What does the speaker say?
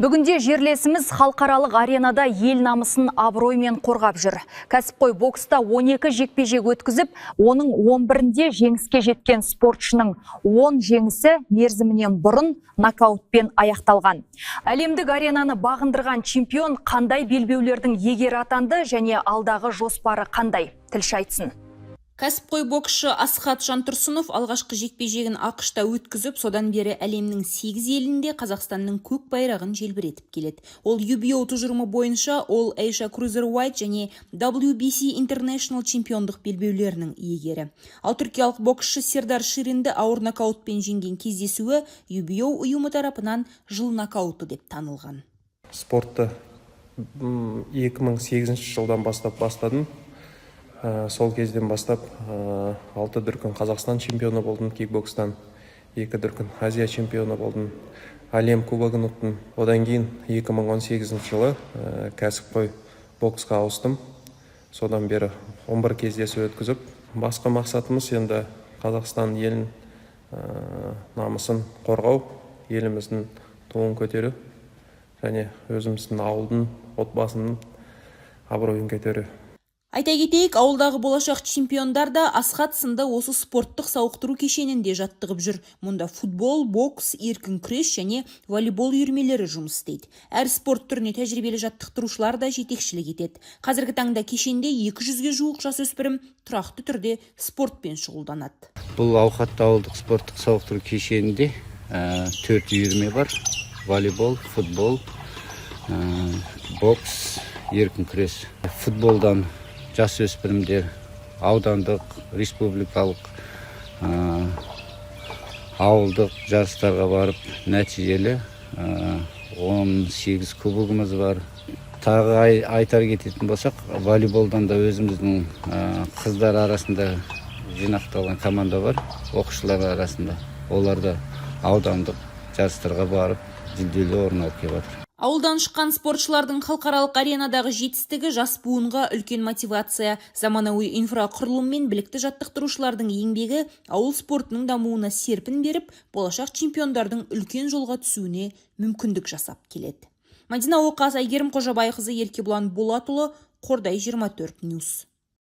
Бүгінде жерлесіміз халықаралық аренада ел намысын абыроймен қорғап жүр. Кәсіпқой бокста 12 жекпе-жек өткізіп, оның 11-інде жеңіске жеткен спортшының 10 жеңісі мерзімінен бұрын нокаутпен аяқталған. Әлемдік аренаны бағындырған чемпион қандай белбеулердің егері атанды және алдағы жоспары қандай? Тілші айтсын. Кәсіпқой боксшы Асхат Жантұрсынов алғашқы жекпе-жегін ақш-та өткізіп, содан бері әлемнің 8 елінде Қазақстанның көк байрағын желбіретіп келеді. Ол UBO тұжырымы бойынша All Asia Cruiserweight және WBC International чемпиондық белбеулерінің иегері. Ал түркиялық боксшы Сердар Ширинді ауыр нокаутпен жеңген кездесуі UBO ұйымы тарапынан жыл нокауты деп танылған. Спортты 2008 жылдан бастадым. Сол кезден бастап 6 дүркін Қазақстан чемпионы болдым кикбокстан, 2 дүркін Азия чемпионы болдым, әлем кубогын ұттым. Одан кейін 2018 жылы кәсіпқой боксқа ауыстым. Содан бері 11 кездесу өткізіп, басқа мақсатымыз енді Қазақстан елін намысын қорғау, еліміздің туын көтеру және өзіміздің ауылдың, отбасының абыройын көтеру. Айта кетейік, ауылдағы болашақ чемпиондар да Асхат сынды осы спорттық сауықтыру кешенінде жаттығып жүр. Мұнда футбол, бокс, еркін күрес және волейбол үйірмелері жұмыс істейді. Әр спорт түріне тәжірибелі жаттықтырушылар да жетекшілік етеді. Қазіргі таңда кешенде 200-ге жуық жасөспірім тұрақты түрде спортпен шұғылданады. Бұл ауқатты ауылдық спорттық сауықтыру кешенінде 4 үйірме бар. Волейбол, футбол, бокс, еркін күрес. Футболдан жасөспірімдер аудандық, республикалық, ауылдық жарыстарға барып нәтижелі 18 кубогымыз бар. Тағы айтар кететін болсақ, волейболдан да өзіміздің қыздар арасында жинақталған команда бар, оқушылар арасында. Олар да аудандық жарыстарға барып жүлделі орын алып келіп жатыр. Ауылдан шыққан спортшылардың халықаралық аренадағы жетістігі жас буынға үлкен мотивация. Заманауи инфрақұрылым мен білікті жаттықтырушылардың еңбегі ауыл спортының дамуына серпін беріп, болашақ чемпиондардың үлкен жолға түсуіне мүмкіндік жасап келеді. Мадина Оқас, Әйгерім Қожабайқызы, Еркебұлан Болатұлы, Қордай 24 Ньюс.